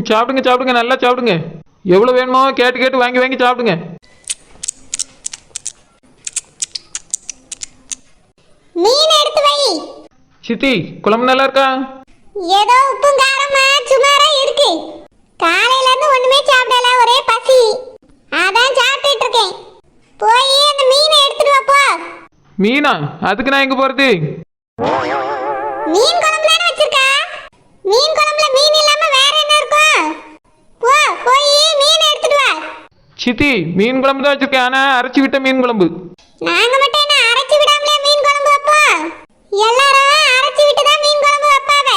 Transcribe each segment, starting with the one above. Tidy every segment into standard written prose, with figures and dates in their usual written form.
சாப்பிடுங்க சாப்பிடுங்க, நல்லா சாப்பிடுங்க. எவ்வளோ வேணுமோ கேட்டு கேட்டு வாங்கி வாங்கி சாப்பிடுங்க. மீன் எடுத்து வை. சித்தி, குழம்பு நல்லா இருக்கா? ஏதோ உப்பும் காரமா சுமாரா இருக்கு. காலையில இருந்து ஒண்ணுமே சாப்பிடல, ஒரே பசி. அதான் சாப்பிட்டுட்டு இருக்கேன். போய் அந்த மீனை எடுத்துட்டு வா போ. மீனா? அதுக்கு நான் எங்க போறது? மீன் குழம்பு தானே வச்சிருக்கா? மீன் குழம்புல மீன் இல்லாம வேற என்ன இருக்கும்? போ போய் மீனை எடுத்துட்டு வா. சித்தி, மீன் குழம்பு தான் வச்சிருக்கேன், ஆனா அரைச்சி விட்ட மீன் குழம்பு. நாங்க மட்டும் என்ன அரைச்சு விடாமலே மீன் குழம்பு வைப்போம்? எல்லாரும் அரைச்சு விட்டு தான் மீன் குழம்பு வைப்பாங்க.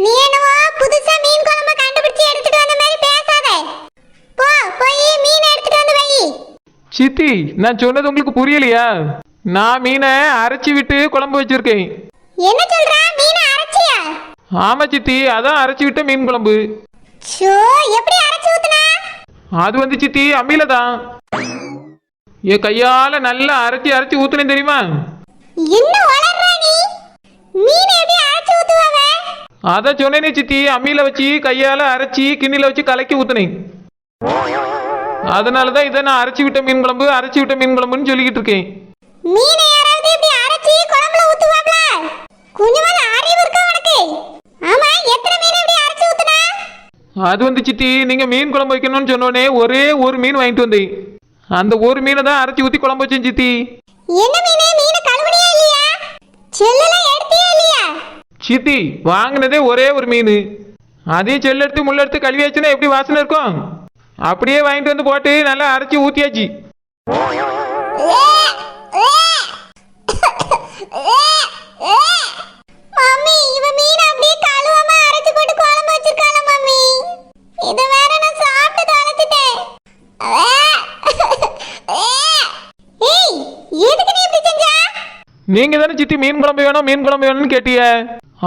நீ என்னவோ புதுசா மீன் குழம்பு கண்டுபிடிச்சு எடுத்துட்டு வந்த மாதிரி பேசாத. போ போய் மீனை எடுத்துட்டு வந்து வை. சித்தி, நான் சொன்னது உங்களுக்கு புரியலையா? நான் மீனை அரைச்சி விட்டு குழம்பு வச்சிருக்கேன். என்ன சொல்ற? மீனை அரைச்சியா? ஆமா சித்தி, அதான் அரைச்சி விட்ட மீன் குழம்பு. ஷோ, எப்படி அரைச்சு ஊத்துனா? அது வந்து சித்தி அம்மியில தான் என் கையால நல்லா அரைச்சி அரைச்சி ஊத்துனேன் தெரியுமா? என்ன வளர்ற நீ? மீனை எப்படி அரைச்சு ஊத்துவாங்க? அதான் சொன்னேனே சித்தி, அம்மியில வச்சு கையால அரைச்சி கிண்ணில வச்சு கலக்கி ஊத்துனேன். அதனாலதான் இதை நான் அரைச்சி விட்ட மீன் குழம்பு அரைச்சி விட்ட மீன் குழம்புன்னு சொல்லிக்கிட்டு இருக்கேன். மீனை யாராவது இப்படி அரைச்சி குழம்புல ஊத்துவாங்களா? கொஞ்சமாவது அறிவு இருக்கா உனக்கு? ஆமா, எத்தனை மீனை இப்படி அரைச்சு ஊத்துனா? அது வந்து சித்தி, நீங்க மீன் குழம்பு வைக்கணும்னு சொன்னோடனே ஒரே ஒரு மீன் வாங்கிட்டு வந்தேன். அந்த ஒரு மீனை தான் அரைச்சி ஊத்தி குழம்பு வச்சேன் சித்தி. என்ன மீனே? மீனை கழுவுனியா இல்லையா? செல்லெல்லாம் எடுத்தியா இல்லையா? சித்தி, வாங்கினதே ஒரே ஒரு மீன், அதே செல் எடுத்து முள்ள எடுத்து கழுவியாச்சுன்னா எப்படி வாசனை இருக்கும்? அப்படியே வாங்கிட்டு வந்து போட்டு நல்லா அரைச்சி ஊத்தியாச்சு. மம்மி, இவ மீனை அப்படியே கழுவாம அரைச்சு போட்டு குழம்பு வச்சிருக்காள மம்மி. இத வேற நான் சாப்பிட்டு தொலைச்சிட்டேன். ஏய், எதுக்கு நீ இப்படி செஞ்சா? நீங்க தானே சித்தி மீன் குழம்பு வேணும் மீன் குழம்பு வேணும்னு கேட்டிய,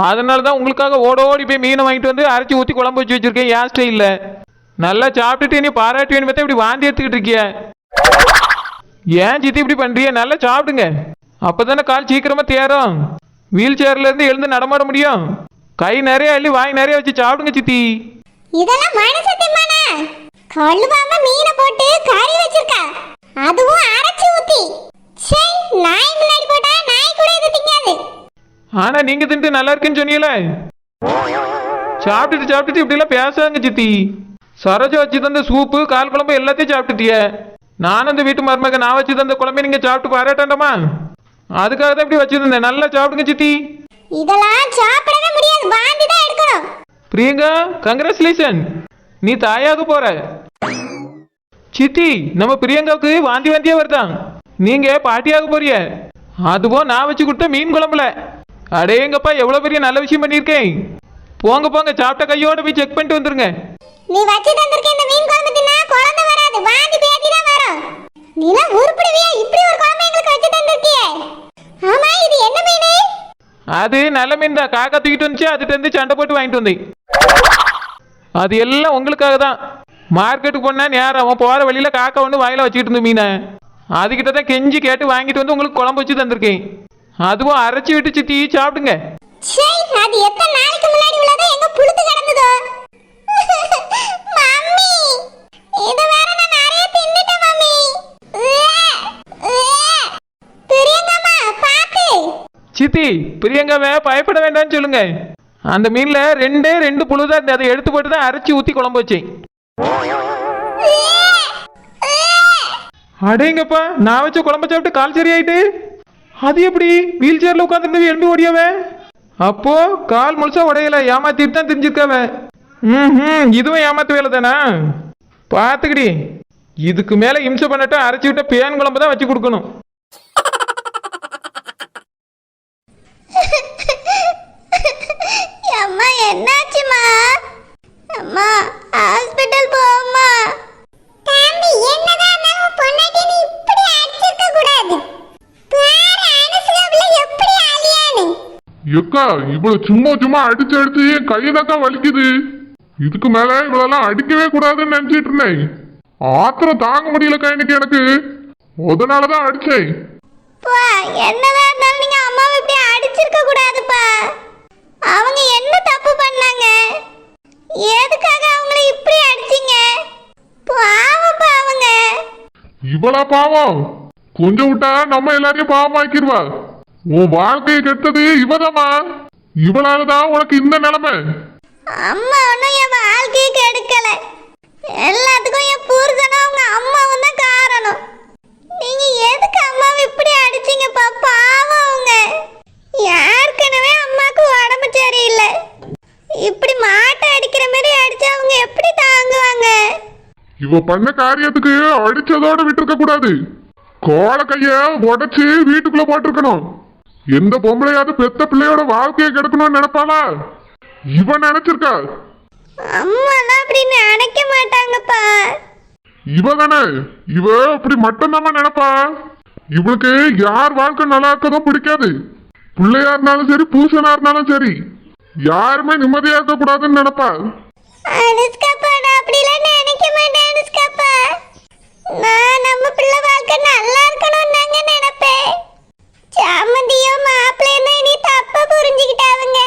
அதனாலதான் உங்களுக்காக ஓடோடி போய் மீனை வாங்கிட்டு வந்து அரைச்சி ஊத்தி குழம்பு வச்சு வச்சிருக்கேன். ஏன் ஸ்டைல்ல நல்லா சாப்பிட்டுட்டு நீ பாராட்டு வேணும் பார்த்தா இப்படி வாந்தி எடுத்துக்கிட்டு இருக்கிய. ஏன் சித்தி இப்படி பண்றிய? நல்லா சாப்பிடுங்க, அப்பதானே கால் சீக்கிரமா தேரும். வீல் சேர்ல இருந்து எழுந்து நடமாட முடியும். கை நிறைய அள்ளி வாய் நிறைய வச்சு சாப்பிடுங்க சித்தி. இதெல்லாம் மனசத்தியமானா? கழுவாம மீனை போட்டு கறி வச்சிருக்கா, அதுவும் அரைச்சு ஊத்தி. சே, நாய் முன்னாடி போட்டா நாய் கூட இது திங்காது. ஆனா நீங்க தின்ட்டு நல்லா இருக்குன்னு சொன்னீங்களே. சாப்பிட்டுட்டு சாப்பிட்டுட்டு இப்படி எல்லாம் பேசாங்க சித்தி. சரோஜா வச்சு தந்த சூப்பு கால் குழம்பு எல்லாத்தையும் சாப்பிட்டுட்டிய. நானும் அந்த வீட்டு மருமக நான் வச்சு தந்த குழம்பு நீங்க சாப்பிட்டு பாராட்டாண்டமா? அதுக்காக தான் இப்படி வச்சிருந்தேன். நல்லா சாப்பிடுங்க சித்தி. இதெல்லாம் சாப்பிடவே முடியாது, வாந்தி தான் எடுக்கணும். பிரியங்கா, கங்க்ராச்சுலேஷன், நீ தாயாக போற. சித்தி, நம்ம பிரியங்காவுக்கு வாந்தி வாந்தியா வருதான், நீங்க பாட்டியாக போறிய. அதுவும் நான் வச்சு கொடுத்த மீன் குழம்புல. அடேங்கப்பா, எவ்வளவு பெரிய நல்ல விஷயம் பண்ணியிருக்கேன். போங்க போங்க, சாப்பிட்ட கையோட போய் செக் பண்ணிட்டு வந்துருங்க. நீ வச்சு தந்திருக்க இந்த மீன் குழம்பு தின்னா குழந்தை வராது, வாந்தி பேதி தான் வரும். நீலாம் உருப்படிவியா? இப்படி ஒரு குழம்பு எங்களுக்கு வச்சு தந்திருக்கியே. ஆமா, இது என்ன மீன்? அது நல்ல மீன் தான், காக்கா தூக்கிட்டு வந்துச்சு, அதுட்டு இருந்து சண்டை போட்டு வாங்கிட்டு வந்தேன். அது எல்லாம் உங்களுக்காக தான். மார்க்கெட்டுக்கு போனா நேரம் அவன் போற வழியில காக்கா ஒன்று வாயில வச்சுக்கிட்டு இருந்த மீனை அதுகிட்ட தான் கெஞ்சி கேட்டு வாங்கிட்டு வந்து உங்களுக்கு குழம்பு வச்சு தந்திருக்கேன். அதுவும் அரைச்சி விட்டு சித்தி சாப்பிடுங்க. அது எத்தனை நாளைக்கு முன்னாடி உள்ளதோ எங்க புழுத்து கிடந்ததோ. மம்மி, இது வேற நான் நிறைய தின்னுட்டேன் மம்மி. பிரியங்கம்மா பாத்து. சித்தி, பிரியங்காவை பயப்பட வேண்டாம்னு சொல்லுங்க. அந்த மீன்ல ரெண்டு புழுதான் இருந்து அதை எடுத்து போட்டு தான் அரைச்சி ஊத்தி குழம்பு வச்சேன். அடேங்கப்பா, நான் வச்ச குழம்பு சாப்பிட்டு கால் சரியாயிட்டு. அது எப்படி? வீல் சேர்ல உட்காந்துருந்து எழும்பி ஓடியாவ. அப்போ கால் முழுசா உடையல, ஏமாத்திட்டு தான் தெரிஞ்சிருக்காவ. இதுவும் ஏமாத்து வேலை தானா? பாத்துக்கிடி, இதுக்கு மேல இம்சை பண்ணட்டா அரைச்சி விட்ட பேன் குழம்பு தான் வச்சு கொடுக்கணும். அம்மா, என்னாச்சுமா? அம்மா, ஹாஸ்பிடல் போம்மா. தம்பி, என்னதான் இருந்தாலும் பொண்டாட்டி நீ இப்படி அடிச்சிருக்க கூடாது. பாரு அனுசுகவுல எப்படி அலியானு. எக்கா, இவ்வளவு சும்மா சும்மா அடிச்சு அடிச்சு கையதாக்கா வலிக்குது. இதுக்கு மேல இவ்வளவு அடிக்கவே கூடாதுன்னு நினைச்சிட்டு இருந்தேன். ஆத்திரம் தாங்க முடியலக்கா இன்னைக்கு எனக்கு. அதனாலதான் அடிச்சேன். என்னதான் இருந்தாலும் நீங்க அம்மாவை இப்படி அடிச்சிருக்க கூடாதுப்பா. அவங்க என்ன தப்பு பண்ணாங்க? எதுக்காக அவங்கள இப்படி அடிச்சீங்க? பாவம் அவங்க. இவளா பாவம்? கொஞ்சம் விட்டா நம்ம எல்லாரையும் பாவமாக்கிடுவா. உன் வாழ்க்கையை கெட்டது இவதாம்மா. இவளாலதான் உனக்கு இந்த நிலைமை. அம்மா ஒன்றும் என் வாழ்க்கையை கெடுக்கல. எல்லாத்துக்கும் என் புருஷனும் அவங்க அம்மாவும் தான் காரணம். நீங்க எதுக்கு அம்மாவை இப்படி அடிச்சீங்கப்பா? பாவம் அவங்க. ஏற்கனவே அம்மாவுக்கு உடம்பு சரியில்லை. இப்படி மாட்டை அடிக்கிற மாதிரி அடிச்சா அவங்க எப்படி தாங்குவாங்க? இவ பண்ண காரியத்துக்கு அடிச்சதோட விட்டுருக்க கூடாது. கோல கைய உடைச்சு வீட்டுக்குள்ள போட்டிருக்கணும். எந்த பொம்பளையாவது பெத்த பிள்ளையோட வாழ்க்கையை கெடுக்கணும்னு நினைப்பாளா? இவ நினைச்சிருக்கா. அம்மாலாம் அப்படி நினைக்க மாட்டாங்கப்பா. இவ தானே, இவ அப்படி மட்டும்தான் நினைப்பா. இவளுக்கு யார் வாழ்க்கை நல்லா இருக்கதும் பிடிக்காது. பிள்ளையா இருந்தாலும் சரி, பூசனா இருந்தாலும் சரி, யாருமே நிம்மதியா இருக்க கூடாதுன்னு நினைப்பா. அனுஷ்காப்பா, நான் அப்படிலாம் நினைக்க மாட்டேன் அனுஷ்காப்பா. நான் நம்ம பிள்ளை வாழ்க்கை நல்லா இருக்கணும்னு நாங்க நினைப்பேன். சாமந்தியோ மாப்பிள்ளையும் தான் நீ தப்பா புரிஞ்சுக்கிட்டாங்க.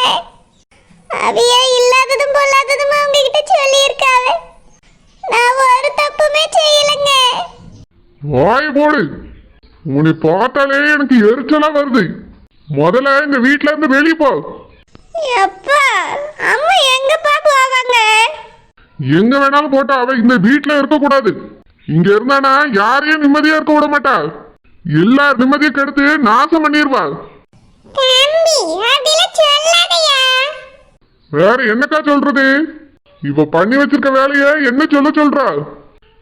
அவையே இல்லாததும் பொல்லாததும் அவங்க கிட்ட சொல்லியிருக்காங்க. நான் ஒரு தப்புமே செய்யலைங்க. வாய் போடு. உன்னை பார்த்தாலே எனக்கு எரிச்சலா வருது. முதல்ல இந்த வீட்டுல இருந்து வெளியே போ. அப்பா, அம்மா எங்கப்பா போவாங்க? எங்க வேணாலும் போட்டா, அவ இந்த வீட்டுல இருக்க கூடாது. இங்க இருந்தானா யாரையும் நிம்மதியா இருக்க விட மாட்டா. எல்லார் நிம்மதியை கெடுத்து நாசம் பண்ணிடுவா. தம்பி, அப்படிலாம் சொல்லாதயா. வேற என்னக்கா சொல்றது? இவ பண்ணி வச்சிருக்க வேலைய என்ன சொல்றா?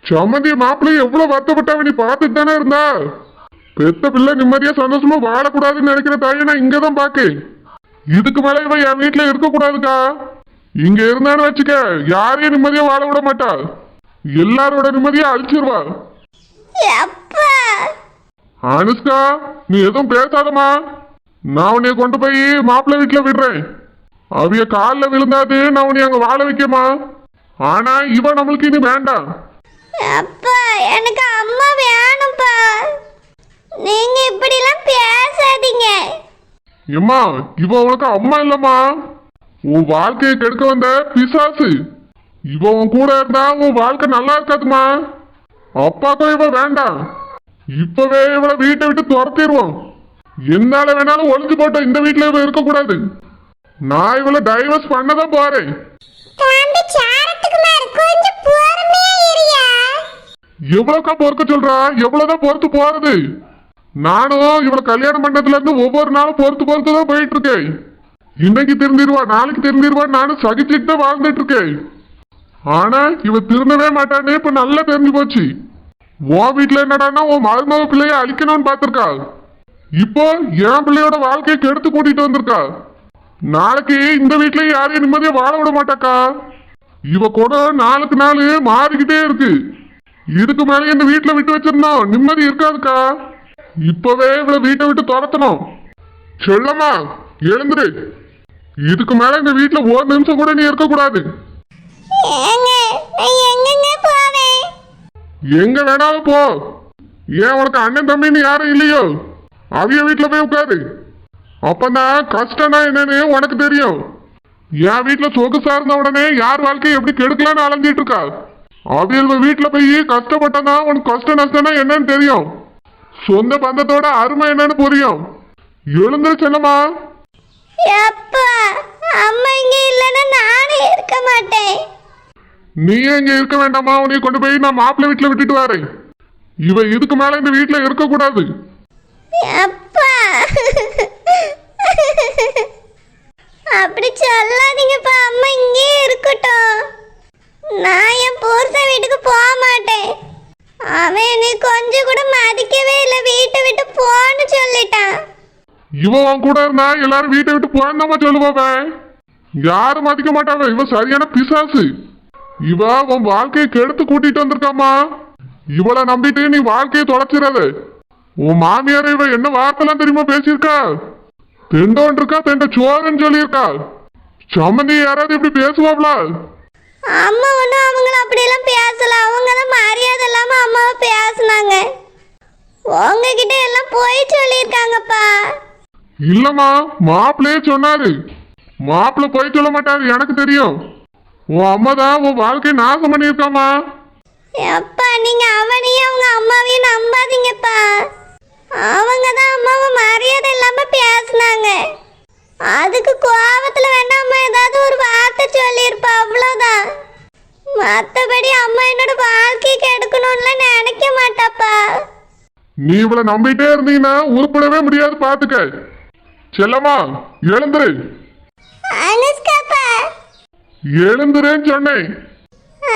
சம்மந்தி மாப்பிள்ளை எவ்வளவு வருத்தப்பட்டாவ நீ பார்த்துட்டு தானே இருந்தா. பெத்த பிள்ளை நிம்மதியா சந்தோஷமா வாழக்கூடாதுன்னு நினைக்கிற தாயை நான் இங்கதான் பாக்கேன். இதுக்கு மேல இவ என் வீட்டுல இருக்க கூடாதுக்கா. இங்க இருந்தான்னு வச்சுக்க, யாரையும் நிம்மதியா வாழ விட மாட்டா. எல்லாரோட நிம்மதியா அழிச்சிருவா. அப்பா, அனுஷ்கா, நீ எதுவும் பேசாதமா. நான் உன்னைய கொண்டு போய் மாப்பிள்ளை வீட்டுல விடுறேன். அவிய காலில் விழுந்தாது நான் உன்னை அங்க வாழ வைக்கமா. ஆனா இவ நம்மளுக்கு இனி வேண்டாம். அப்பா, எனக்கு அம்மா வேணும்ப்பா. நீங்க இப்படிலாம் பேசாதீங்க. எம்மா, இவ உனக்கு அம்மா இல்லம்மா. உன் வாழ்க்கையை கெடுக்க வந்த பிசாசு. இவ உன் கூட இருந்தா உன் வாழ்க்கை நல்லா இருக்காதுமா. அப்பாக்கும் இவ வேண்டாம். இப்பவே இவளை வீட்டை விட்டு துரத்திடுவோம். என்னால வேணாலும் ஒளிஞ்சு போட்டோம். இந்த வீட்டுல இவ இருக்க கூடாது. நான் இவளை டைவர்ஸ் பண்ணதான் போறேன். தம்பி சாரத்துக்குமார், கொஞ்சம் பொறுமையா இருயா. எவ்வளவுக்கா பொறுக்க சொல்றா? எவ்வளவுதான் பொறுத்து போறது? நானும் இவளை கல்யாணம் பண்ணதுல இருந்து ஒவ்வொரு நாளும் பொறுத்து தான் போயிட்டு இருக்கேன். இன்னைக்கு திருந்திருவா, நாளைக்கு திருந்திருவா, நானும் சகிச்சுட்டு தான் வாழ்ந்துட்டு இருக்கேன். ஆனா இவ திருந்தவே மாட்டானே இப்ப நல்லா தெரிஞ்சு போச்சு. உன் வீட்டுல என்னடான்னா உன் மருமக பிள்ளைய அழிக்கணும்னு பாத்திருக்கா. இப்போ என் பிள்ளையோட வாழ்க்கையை கெடுத்து கூட்டிட்டு வந்திருக்கா. நாளைக்கு இந்த வீட்டுல யாரையும் நிம்மதியா வாழ விட மாட்டாக்கா. இவ கூட நாளுக்கு நாள் மாறிக்கிட்டே இருக்கு. இதுக்கு மேலே இந்த வீட்டுல விட்டு வச்சிருந்தோம் நிம்மதி இருக்காதுக்கா. இப்பவே இவளை வீட்டை விட்டு துரத்தணும். செல்லம்மா, எழுந்துரு. இதுக்கு மேல இந்த வீட்டுல ஒரு நிமிஷம் கூட நீ இருக்க கூடாது. ஏங்க, நான் எங்கங்க போவேன்? எங்க வேணாலும் போ. ஏன் உனக்கு அண்ணன் தம்பின்னு யாரும் இல்லையோ? அவிய வீட்டுல போய் உட்காரு. அப்பதான் கஷ்டம்னா என்னன்னு உனக்கு தெரியும். என் வீட்டுல சொகுசா இருந்த உடனே யார் வாழ்க்கையை எப்படி கெடுக்கலான்னு அலைஞ்சிட்டு இருக்கா. அவியல் வீட்டுல போய் கஷ்டப்பட்டனா உனக்கு கஷ்ட நஷ்டம்னா என்னன்னு தெரியும். சொந்த பந்தத்தோட அருமை என்னன்னு புரியும். எழுந்துரு செல்லம்மா. அப்பா, அம்மா இங்க இல்லைன்னா நானே இருக்க மாட்டேன். நீ இங்க இருக்க வேண்டாமா? உன்னை கொண்டு போய் நான் மாப்பிள்ளை வீட்டுல விட்டுட்டு வரேன். இவ இதுக்கு மேல இந்த வீட்டுல இருக்க கூடாது. அப்பா, அப்படி சொல்லாதீங்கப்பா. அம்மா இங்கே இருக்கட்டும். நான் என் புருஷன் வீட்டுக்கு போக மாட்டேன். அவன் என்னை கொஞ்சம் கூட மதிக்கவே இல்லை. வீட்டை விட்டு போன்னு சொல்லிட்டான். இவ உன் கூட இருந்தா எல்லாரும் வீட்டை விட்டு போயிருந்தாமா சொல்லுவாவ. யாரும் மதிக்க மாட்டாவ. இவ சரியான பிசாசு. இவ உன் வாழ்க்கையை கெடுத்து கூட்டிட்டு வந்திருக்காமா. இவளை நம்பிட்டு நீ வாழ்க்கையை தொலைச்சிடாத. உன் மாமியார் இவ என்ன வார்த்தைலாம் தெரியுமா பேசியிருக்கா? தெண்டோன் இருக்கா, தெண்ட சோறுன்னு சொல்லியிருக்கா. சம்மந்தி யாராவது இப்படி பேசுவாங்களா? அம்மா ஒன்றும் அவங்கள அப்படியெல்லாம் பேசல. அவங்க தான் மரியாதை இல்லாம அம்மாவை பேசுனாங்க. உங்ககிட்ட எல்லாம் போய் சொல்லியிருக்காங்கப்பா. இல்லம்மா, மாப்பிள்ளையே சொன்னாரு. மாப்பிள்ளை போய் சொல்ல மாட்டாரு, எனக்கு தெரியும். உன் அம்மா தான் உன் வாழ்க்கையை நாசம் பண்ணியிருக்காமா. எப்பா நீங்க அவனையும் அவங்க அம்மாவையும் நம்பாதீங்கப்பா. அவங்க தான் அம்மாவை மரியாதை இல்லாம பேசினாங்க. அதுக்கு கோவத்துல வேணா அம்மா ஏதாவது ஒரு வார்த்தை சொல்லியிருப்பா, அவ்வளோதான். மற்றபடி அம்மா என்னோட வாழ்க்கைக்கு எடுக்கணும்லாம் நினைக்க மாட்டாப்பா. நீ இவளை நம்பிட்டே இருந்தீங்கன்னா உருப்படவே முடியாது, பாத்துக்க. செல்லம்மா எழுந்துரு. அனுஷ்காப்பா, எழுந்துருன்னு சொன்னேன்.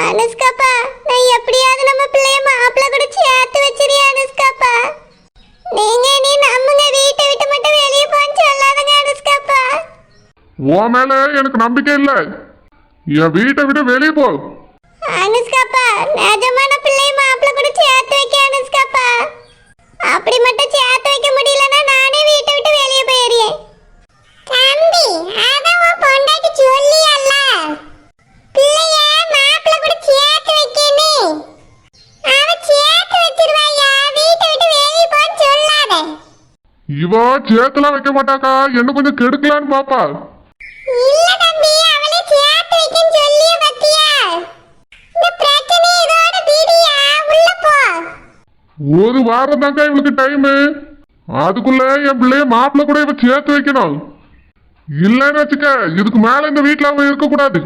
அனுஷ்காப்பா, நான் எப்படியாவது நம்ம பிள்ளைய மாப்பிள்ளை கூட சேர்த்து வச்சிருக்கேன். அனுஷ்காப்பா, நீ நம்புங்க, வீட்டை விட்டு மட்டும் வெளியே போன்னு சொல்லாதங்க. அனுஷ்காப்பா, உன் மேல எனக்கு நம்பிக்கை இல்லை. என் வீட்டை விட்டு வெளியே போ. அனுஷ்காப்பா, நிஜமான பிள்ளைய மாப்பிள்ளை கூட சேர்த்து வைக்க. அனுஷ்காப்பா, அப்படி மட்டும் சேர்த்து வைக்க முடியலன்னா நானே வீட்டை விட்டு வெளியே போயிடுறேன். தம்பி, அதான் உன் பொண்டாட்டி சொல்லியல்ல, பிள்ளைய மாப்பிள்ளை கூட சேர்த்து வைக்கேன்னு. அவ சேர்த்து வச்சிருவாயா, வீட்டை விட்டு வெளியே போன்னு சொல்லாத. இவ சேர்த்துலாம் வைக்க மாட்டாக்கா, என்ன கொஞ்சம் கெடுக்கலான்னு பாப்பா. இல்ல தம்பி, அவளே சேர்த்து வைக்கன்னு சொல்லிய பத்தியா? இந்த பிரச்சனை இதோட தீரியா, உள்ள போ. ஒரு வாரம் தாக்கா இவளுக்கு டைமு. அதுக்குள்ள என் பிள்ளைய மாப்பிள்ளை கூட இவ சேர்த்து வைக்கணும். இல்லைன்னு வச்சுக்க, இதுக்கு மேல இந்த வீட்டுல அவன் இருக்கக்கூடாது.